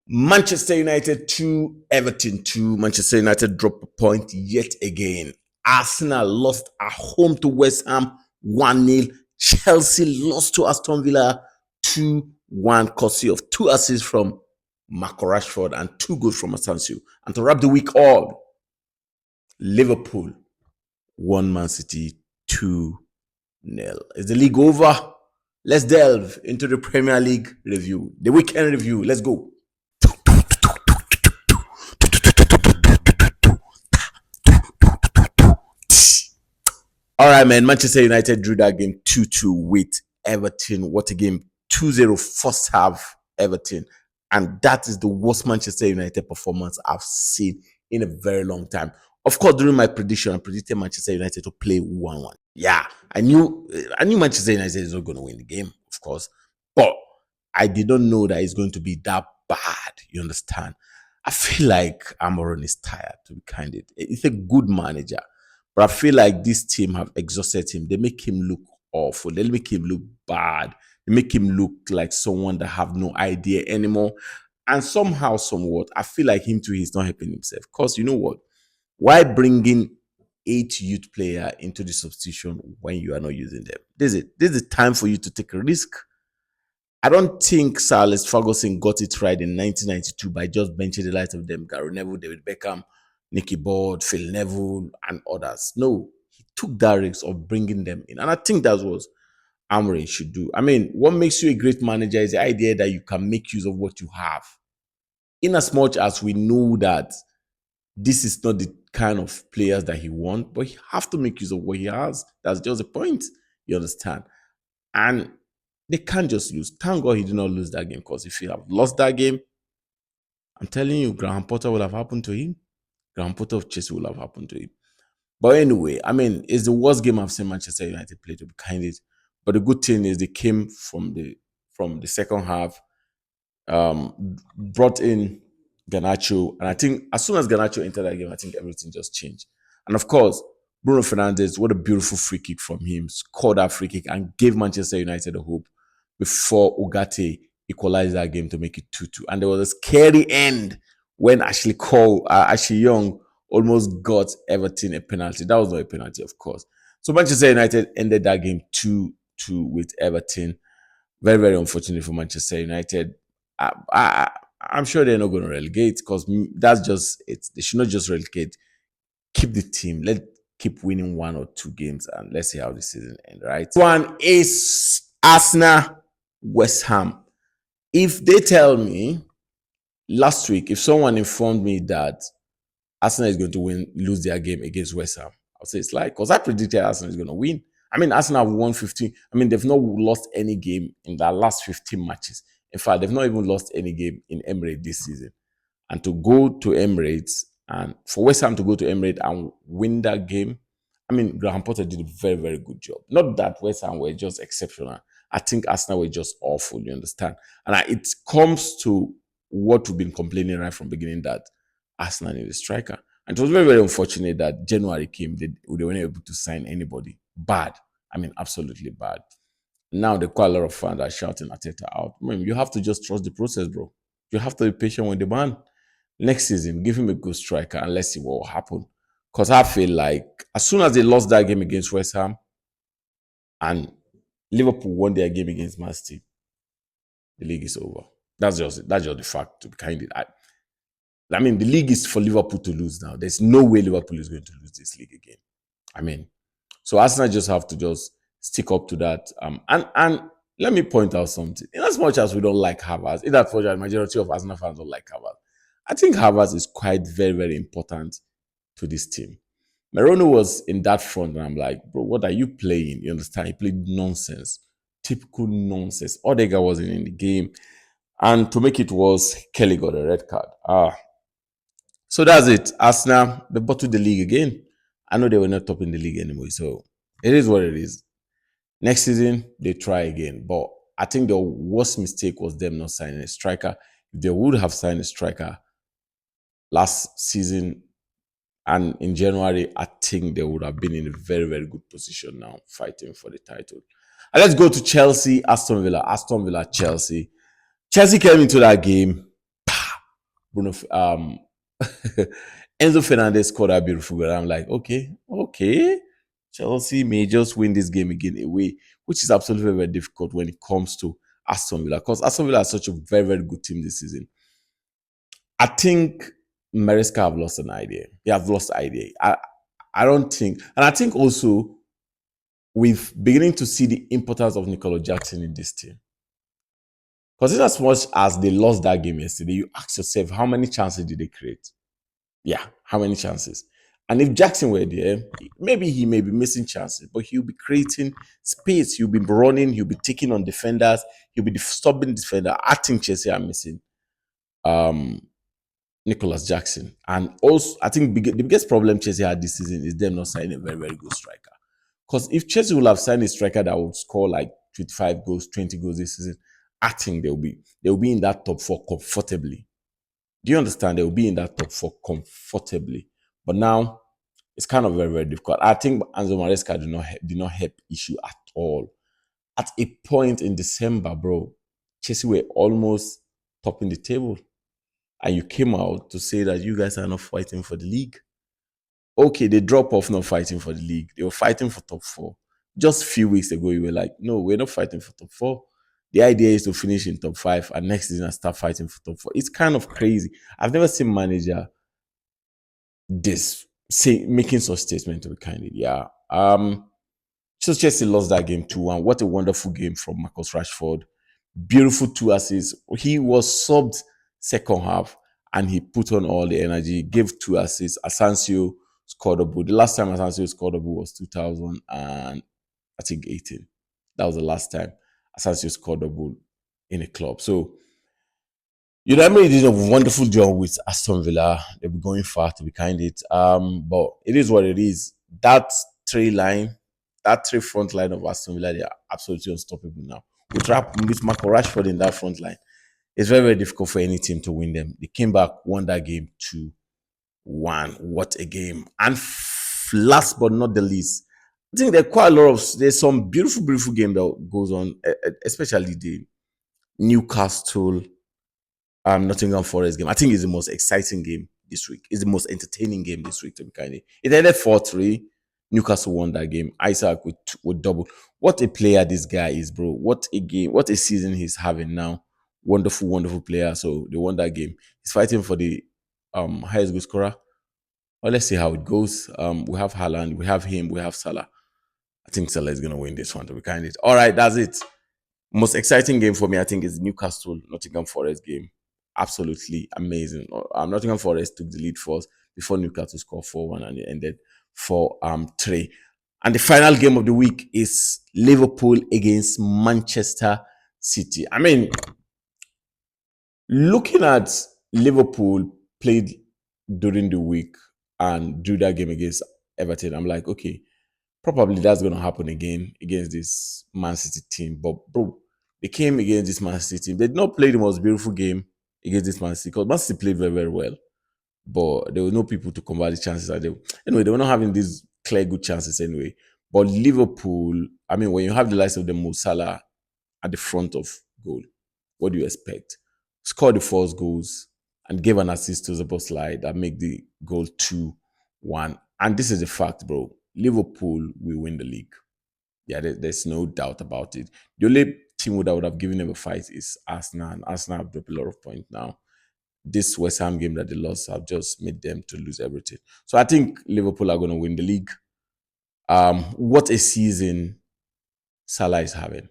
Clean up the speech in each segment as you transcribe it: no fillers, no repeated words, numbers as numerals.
Manchester United 2, Everton 2. Manchester United drop a point yet again. Arsenal lost at home to West Ham 1-0. Chelsea lost to Aston Villa 2-1, courtesy of 2 assists from Marco Rashford and 2 goals from Asensio. And to wrap the week all, Liverpool won Man City 2-0. Is the league over? Let's delve into the Premier League review, the weekend review. Let's go. All right, man. Manchester United drew that game 2-2 with Everton. What a game. 2-0 first half, Everton. And that is the worst Manchester United performance I've seen in a very long time. Of course, during my prediction, I predicted Manchester United to play 1-1. Yeah, I knew Manchester United is not going to win the game, of course. But I did not know that it's going to be that bad. You understand? I feel like Amorim is tired, to be candid. He's a good manager. But I feel like this team have exhausted him. They make him look awful. They make him look bad. They make him look like someone that have no idea anymore. And somehow, somewhat, I feel like him too, he's not helping himself. Because you know what? Why bringing 8 youth player into the substitution when you are not using them? This is the time for you to take a risk. I don't think Sir Alex Ferguson got it right in 1992 by just benching the likes of them, Gary Neville, David Beckham, Nicky Butt, Phil Neville, and others. No, he took that risk of bringing them in. And I think that's what Amorim should do. I mean, what makes you a great manager is the idea that you can make use of what you have. In as much as we know that this is not the kind of players that he wants, but you have to make use of what he has. That's just the point. You understand? And they can't just lose. Thank God he did not lose that game, because if he have lost that game, I'm telling you, Graham Potter will have happened to him. Graham Potter of Chelsea will have happened to him. But anyway, I mean, it's the worst game I've seen Manchester United play, to be candid. But the good thing is they came from the second half, brought in Garnacho, and I think as soon as Garnacho entered that game, I think everything just changed. And of course, Bruno Fernandes, what a beautiful free kick from him, scored that free kick and gave Manchester United a hope before Ugarte equalized that game to make it 2-2. And there was a scary end when Ashley Young almost got Everton a penalty. That was not a penalty, of course. So Manchester United ended that game 2-2 with Everton. Very, very unfortunate for Manchester United. I'm sure they're not going to relegate, because that's just it. They should not just relegate. Keep the team. Keep winning 1 or 2 games, and let's see how the season ends, right? One is Arsenal, West Ham. If they tell me last week, if someone informed me that Arsenal is going to lose their game against West Ham, I'll say it's like, because I predicted Arsenal is going to win. I mean, Arsenal have won 15. I mean, they've not lost any game in their last 15 matches. In fact, they've not even lost any game in Emirates this season. And to go to Emirates, and for West Ham to go to Emirates and win that game, I mean, Graham Potter did a very, very good job. Not that West Ham were just exceptional. I think Arsenal were just awful, you understand? And it comes to what we've been complaining right from the beginning, that Arsenal need a striker. And it was very, very unfortunate that January came, they weren't able to sign anybody. Bad. I mean, absolutely bad. Now, there are quite a lot of fans that are shouting Arteta out. I mean, you have to just trust the process, bro. You have to be patient with the man. Next season, give him a good striker and let's see what will happen. Because I feel like as soon as they lost that game against West Ham and Liverpool won their game against Man City, the league is over. That's just the fact, to be candid. I mean, the league is for Liverpool to lose now. There's no way Liverpool is going to lose this league again. I mean, so Arsenal just have to just stick up to that. And let me point out something. In as much as we don't like Havertz, in that the majority of Arsenal fans don't like Havertz, I think Havertz is quite very, very important to this team. Marono was in that front, and I'm like, bro, what are you playing? You understand? He played nonsense. Typical nonsense. Odegaard wasn't in the game. And to make it worse, Kelly got a red card. So that's it. Arsenal, they bottled the league again. I know they were not top in the league anymore, so it is what it is. Next season, they try again. But I think the worst mistake was them not signing a striker. If they would have signed a striker last season and in January, I think they would have been in a very, very good position now, fighting for the title. And let's go to Chelsea, Aston Villa. Aston Villa, Chelsea. Chelsea came into that game. Bruno, Enzo Fernandez scored a beautiful goal. I'm like, okay, okay. Chelsea may just win this game again away, which is absolutely very, very difficult when it comes to Aston Villa because Aston Villa is such a very, very good team this season. I think Maresca have lost an idea. They have lost the idea. I don't think, and I think also we've beginning to see the importance of Nicola Jackson in this team. Because in as much as they lost that game yesterday, you ask yourself, how many chances did they create? Yeah, how many chances? And if Jackson were there, maybe he may be missing chances, but he'll be creating space. He'll be running. He'll be taking on defenders. He'll be stopping defender. I think Chelsea are missing um, Nicholas Jackson. And also, I think the biggest problem Chelsea had this season is them not signing a very, very good striker. Because if Chelsea will have signed a striker that would score like 25 goals, 20 goals this season, I think they'll be in that top four comfortably. Do you understand? They'll be in that top four comfortably. But now it's kind of very, very difficult. I think Anzo Maresca did not help issue at all. At a point in December, bro, Chelsea were almost topping the table. And you came out to say that you guys are not fighting for the league. Okay, they drop off not fighting for the league. They were fighting for top four. Just a few weeks ago, you were like, no, we're not fighting for top four. The idea is to finish in top five and next season I start fighting for top four. It's kind of crazy. I've never seen manager making such statement to be candid. Yeah. So Chelsea lost that game 2-1. What a wonderful game from Marcus Rashford. Beautiful 2 assists. He was subbed second half and he put on all the energy, gave 2 assists. Asensio scored a goal. The last time Asensio scored a goal was 2000 and I think 18. That was the last time Asensio scored a goal in a club. So Emery did a wonderful job with Aston Villa. They'll be going far to be candid. But it is what it is. That three front line of Aston Villa, they are absolutely unstoppable now. With Marco Rashford in that front line, it's very, very difficult for any team to win them. They came back, won that game 2-1. What a game. And last but not the least, I think there's some beautiful, beautiful game that goes on, especially the Newcastle Nottingham Forest game. I think it's the most exciting game this week. It's the most entertaining game this week, to be kind. It ended 4-3. Newcastle won that game. Isaac with double. What a player this guy is, bro. What a game. What a season he's having now. Wonderful, wonderful player. So they won that game. He's fighting for the highest goal scorer. Well, let's see how it goes. We have Haaland, we have him, we have Salah. I think Salah is gonna win this one, to be kind. All right, that's it. Most exciting game for me, I think, is Newcastle Nottingham Forest game. Absolutely amazing. Nottingham Forest took the lead first before Newcastle scored 4-1 and it ended 4-3. And the final game of the week is Liverpool against Manchester City. I mean, looking at Liverpool played during the week and do that game against Everton, I'm like, okay, probably that's going to happen again against this Man City team. But bro, they came against this Man City team. They did not play the most beautiful game against this Man City because Man City played very, very well. But there were no people to convert the chances. Anyway, they were not having these clear good chances anyway. But Liverpool, I mean, when you have the likes of the Mo Salah at the front of goal, what do you expect? Score the first goals and give an assist to Zaboslai that make the goal 2-1. And this is the fact, bro. Liverpool will win the league. Yeah, there's no doubt about it. The only team that would have given them a fight is Arsenal, and Arsenal have dropped a lot of points now. This West Ham game that they lost have just made them to lose everything. So I think Liverpool are going to win the league. What a season Salah is having.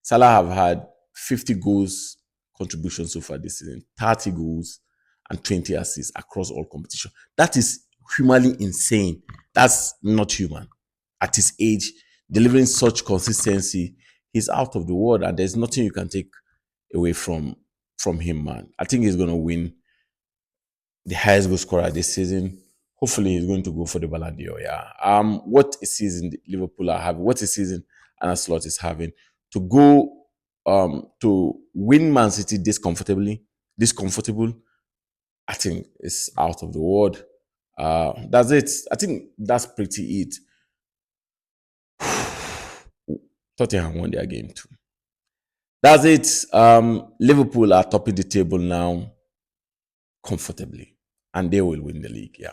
Salah have had 50 goals contribution so far this season, 30 goals and 20 assists across all competition. That is humanly insane. That's not human. At his age, delivering such consistency, he's out of the world, and there's nothing you can take away from him, man. I think he's going to win the highest goal scorer this season. Hopefully, he's going to go for the Ballon d'Or. Yeah. What a season Liverpool are having. What a season Anna Slot is having to go to win Man City this comfortable. I think it's out of the world. That's it. I think that's pretty it. Tottenham won their game too. That's it. Liverpool are topping the table now. comfortably, and they will win the league. Yeah.